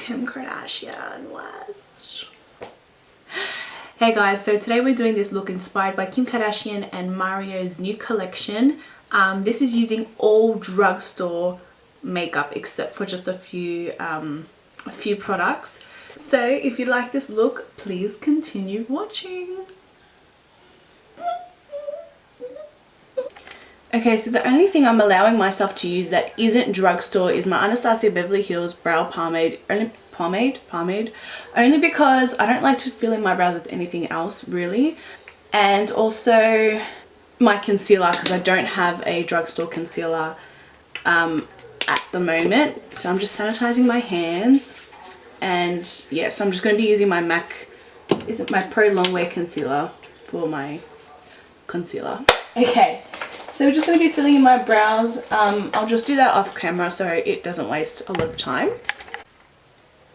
Kim Kardashian West. Hey guys, so today we're doing this look inspired by Kim Kardashian and Mario's new collection. This is using all drugstore makeup except for just a few products. So if you like this look, please continue watching. Okay, so the only thing I'm allowing myself to use that isn't drugstore is my Anastasia Beverly Hills brow pomade. Only because I don't like to fill in my brows with anything else really. And also my concealer, because I don't have a drugstore concealer at the moment. So I'm just sanitizing my hands. And yeah, so I'm just going to be using my MAC, is it my Pro Longwear concealer for my concealer. Okay. So we're just going to be filling in my brows. I'll just do that off camera so it doesn't waste a lot of time.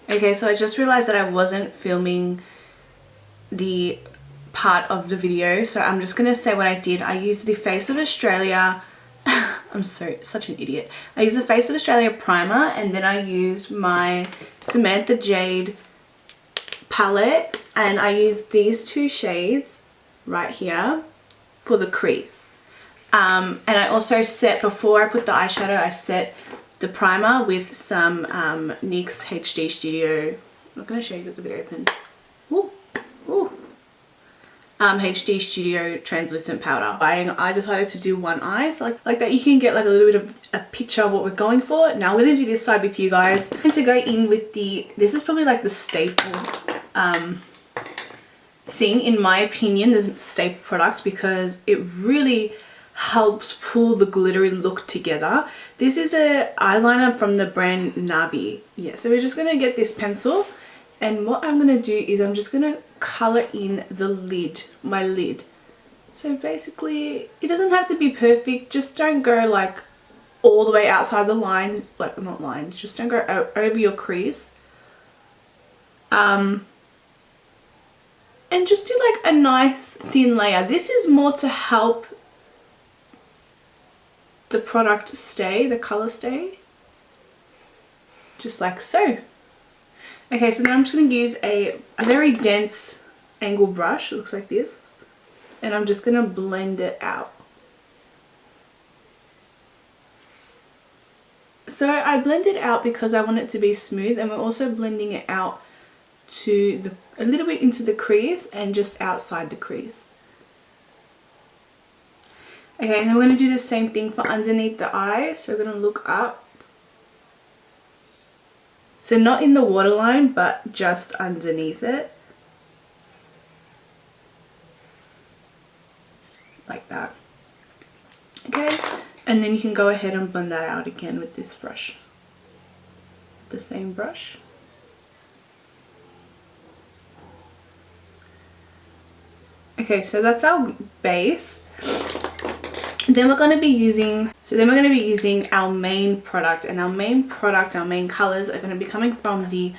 Okay, so I just realized that I wasn't filming the part of the video. So I'm just going to say what I did. I used the Face of Australia. I'm such an idiot. I used the Face of Australia primer, and then I used my Samantha Jade palette. And I used these two shades right here for the crease. And I also set, before I put the eyeshadow, I set the primer with some NYX HD Studio. I'm not going to show you because it's a bit open. Ooh, ooh. HD Studio translucent powder. I decided to do one eye, so like that you can get like a little bit of a picture of what we're going for. Now I'm going to do this side with you guys. I'm going to go in with this is probably like the staple thing in my opinion, the staple product, because it really helps pull the glittery look together. This is a eyeliner from the brand Nabi. Yeah, so we're just going to get this pencil, and what I'm going to do is I'm just going to color in the lid, my lid. So basically it doesn't have to be perfect, just don't go like all the way outside the lines, like not lines, just don't go over your crease. And just do like a nice thin layer. This is more to help the product stay, the color stay, just like so. Okay, so then I'm just going to use a very dense angle brush. It looks like this, and I'm just going to blend it out. So I blend it out because I want it to be smooth, and we're also blending it out to a little bit into the crease and just outside the crease. Okay, and then we're going to do the same thing for underneath the eye. So we're going to look up. So not in the waterline, but just underneath it. Like that. Okay, and then you can go ahead and blend that out again with this brush. The same brush. Okay, so that's our base. Then we're going to be using, our main product, and our main colors are going to be coming from the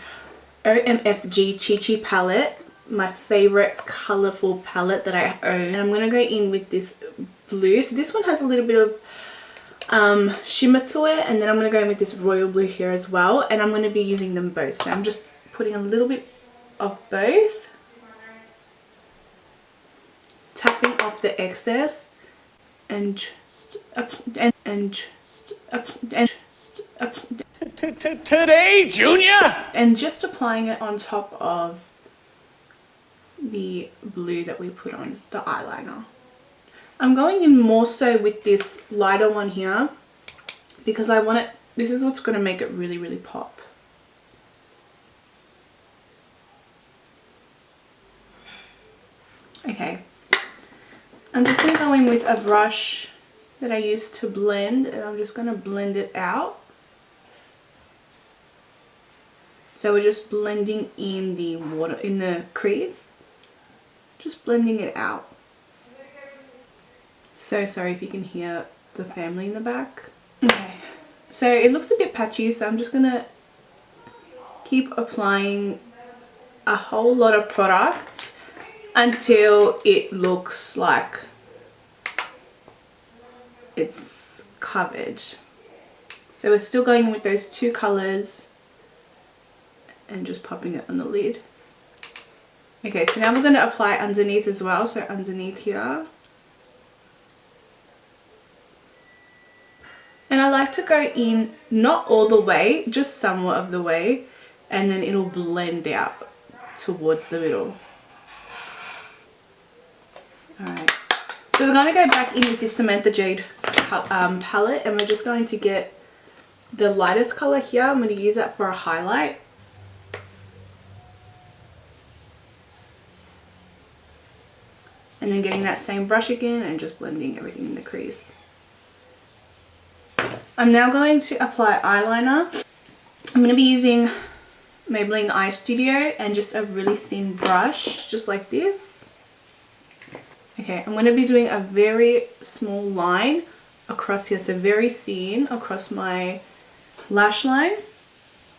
OMFG Chi Chi palette, my favorite colorful palette that I own. And I'm going to go in with this blue. So this one has a little bit of shimmer to it, and then I'm going to go in with this royal blue here as well, and I'm going to be using them both. So I'm just putting a little bit of both, tapping off the excess. And just today, Junior, and just applying it on top of the blue that we put on the eyeliner. I'm going in more so with this lighter one here because I want it, this is what's going to make it really, really pop. Okay. I'm just going to go in with a brush that I used to blend, and I'm just going to blend it out. So we're just blending in the water, in the crease. Just blending it out. So sorry if you can hear the family in the back. Okay, so it looks a bit patchy, so I'm just going to keep applying a whole lot of product until it looks like it's covered. So we're still going with those two colors, and just popping it on the lid. Okay, so now we're going to apply underneath as well, so underneath here. And I like to go in not all the way, just somewhat of the way, and then it'll blend out towards the middle. Alright, so we're going to go back in with this Samantha Jade palette, and we're just going to get the lightest colour here. I'm going to use that for a highlight. And then getting that same brush again and just blending everything in the crease. I'm now going to apply eyeliner. I'm going to be using Maybelline Eye Studio and just a really thin brush, just like this. Okay, I'm going to be doing a very small line across here, so very thin across my lash line.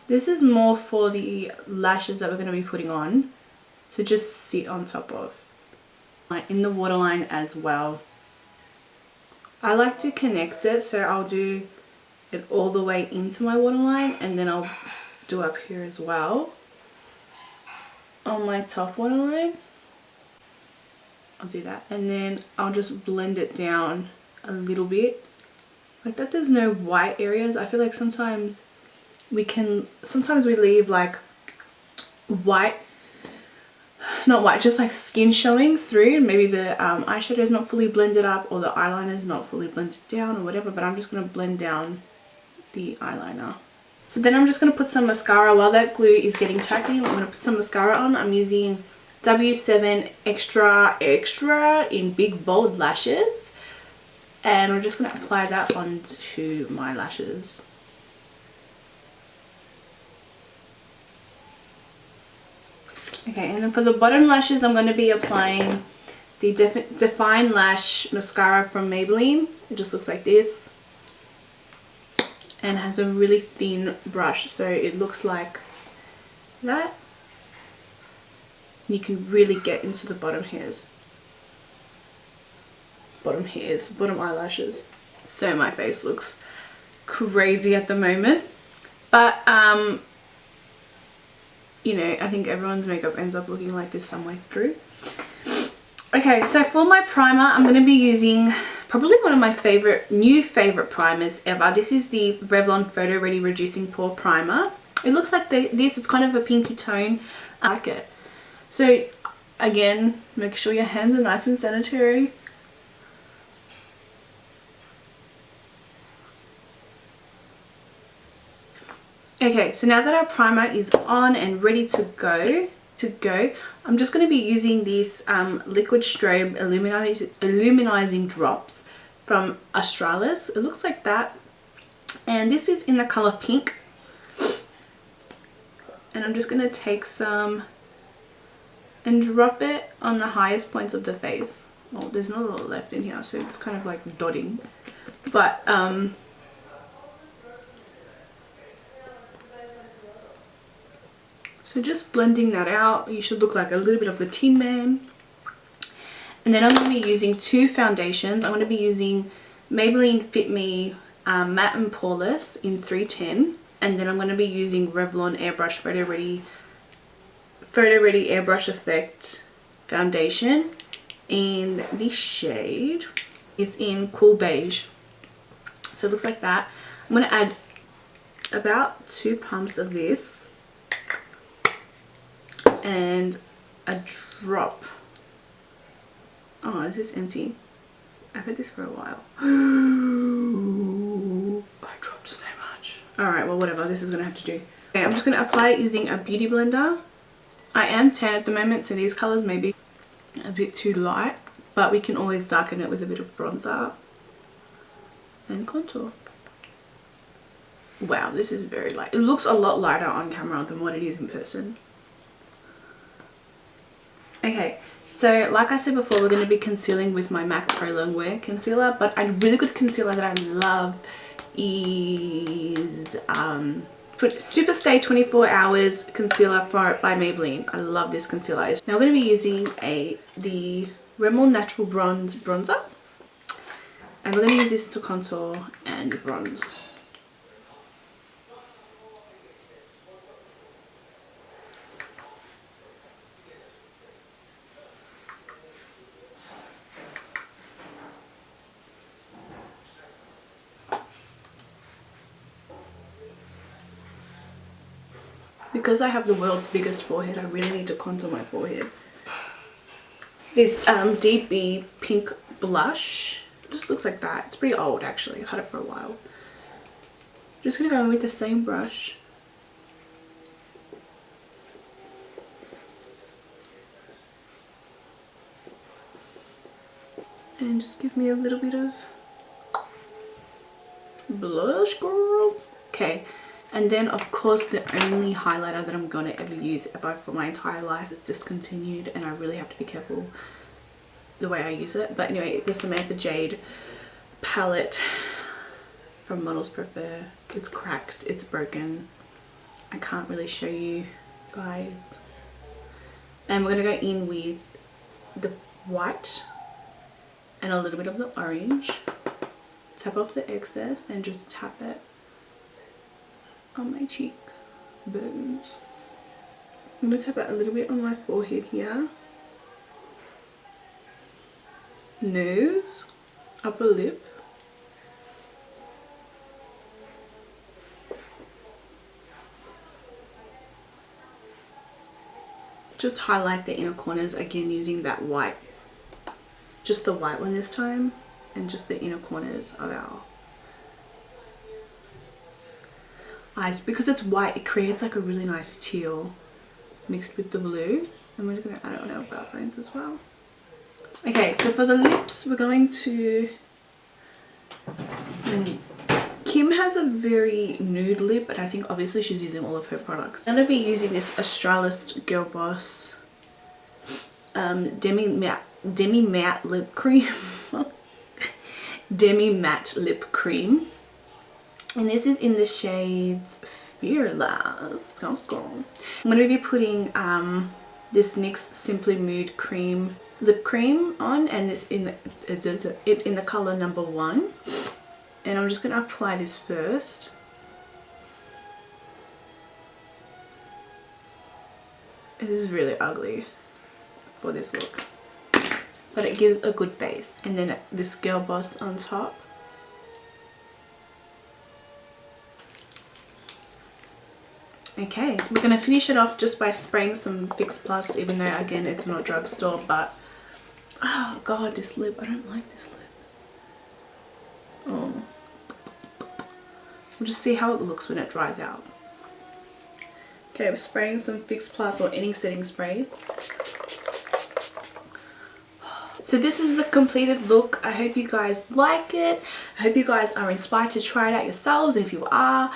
This is more for the lashes that we're going to be putting on, so just sit on top of. In the waterline as well. I like to connect it, so I'll do it all the way into my waterline, and then I'll do up here as well on my top waterline. I'll do that, and then I'll just blend it down a little bit like that. There's no white areas. I feel like sometimes we leave like white, not white, just like skin showing through. Maybe the eyeshadow is not fully blended up, or the eyeliner is not fully blended down, or whatever, but I'm just going to blend down the eyeliner. So then I'm just going to put some mascara. While that glue is getting tacky, I'm going to put some mascara on. I'm using W7 Extra Extra in Big Bold Lashes, and I'm just going to apply that onto my lashes. Okay, and then for the bottom lashes, I'm going to be applying the Define Lash Mascara from Maybelline. It just looks like this and has a really thin brush, so it looks like that. You can really get into the bottom eyelashes. So my face looks crazy at the moment, but you know, I think everyone's makeup ends up looking like this some way through. Okay, so for my primer, I'm going to be using probably one of my new favorite primers ever. This is the Revlon Photo Ready Reducing Pore Primer. It looks like this. It's kind of a pinky tone. I like it. So again, make sure your hands are nice and sanitary. Okay, so now that our primer is on and ready to go, I'm just going to be using these Liquid Strobe Illuminizing Drops from Australis. It looks like that, and this is in the color pink. And I'm just going to take some and drop it on the highest points of the face. Well, there's not a lot left in here, so it's kind of like dotting, but so just blending that out. You should look like a little bit of the Tin Man. And then I'm going to be using two foundations. I'm going to be using Maybelline Fit Me Matte and Poreless in 310. And then I'm going to be using Revlon Airbrush Photo Ready Airbrush Effect foundation in the shade. It's in Cool Beige. So it looks like that. I'm going to add about 2 pumps of this. And a drop. Oh, is this empty? I've had this for a while. I dropped so much. Alright, well whatever, this is going to have to do. Okay, I'm just going to apply it using a beauty blender. I am tan at the moment, so these colours may be a bit too light, but we can always darken it with a bit of bronzer and contour. Wow, this is very light. It looks a lot lighter on camera than what it is in person. Okay, so like I said before, we're going to be concealing with my MAC Pro Longwear concealer, but a really good concealer that I love is Superstay 24 Hours Concealer by Maybelline. I love this concealer. Now I'm going to be using the Rimmel Natural Bronze Bronzer, and we're going to use this to contour and bronze. Because I have the world's biggest forehead, I really need to contour my forehead. This DB pink blush just looks like that. It's pretty old actually. I've had it for a while. Just gonna go in with the same brush. And just give me a little bit of blush, girl. Okay, and then of course the only highlighter that I'm gonna ever use ever for my entire life is discontinued, and I really have to be careful the way I use it. But anyway, the Samantha Jade palette from Models Prefer. It's cracked, it's broken. I can't really show you guys. And we're gonna go in with the white and a little bit of the orange. Tap off the excess and just tap it on my cheek bones. I'm gonna tap it a little bit on my forehead here. Nose, upper lip. Just highlight the inner corners again using that white, just the white one this time, and just the inner corners of our eyes. Because it's white, it creates like a really nice teal mixed with the blue. And we're going to add it on our brow bones as well. Okay, so for the lips, we're going to... Kim has a very nude lip, but I think obviously she's using all of her products. I'm going to be using this Australis Girl Boss Demi Matte Lip Cream. Demi Matte Lip Cream. And this is in the shades Fearless. I'm going to be putting this NYX Simply Mood Cream lip cream on, and it's in the color number 1. And I'm just going to apply this first. This is really ugly for this look, but it gives a good base. And then this Girl Boss on top. Okay, we're going to finish it off just by spraying some Fix Plus, even though again it's not Drugstore, but oh god, this lip, I don't like this lip. Oh. We'll just see how it looks when it dries out. Okay, we're spraying some Fix Plus or any setting spray. So this is the completed look. I hope you guys like it. I hope you guys are inspired to try it out yourselves. If you are,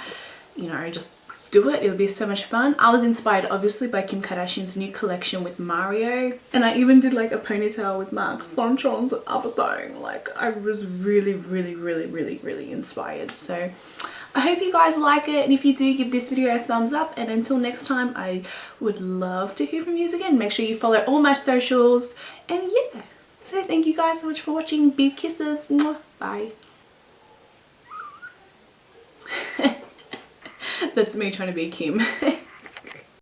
you know, just do it. It'll be so much fun. I was inspired obviously by Kim Kardashian's new collection with Mario, and I even did like a ponytail with Mark Bonchon's avatar. Like I was really inspired. So I hope you guys like it, and if you do, give this video a thumbs up, and until next time, I would love to hear from you again. Make sure you follow all my socials, and yeah, so thank you guys so much for watching. Big kisses. Mwah. Bye. That's me trying to be Kim.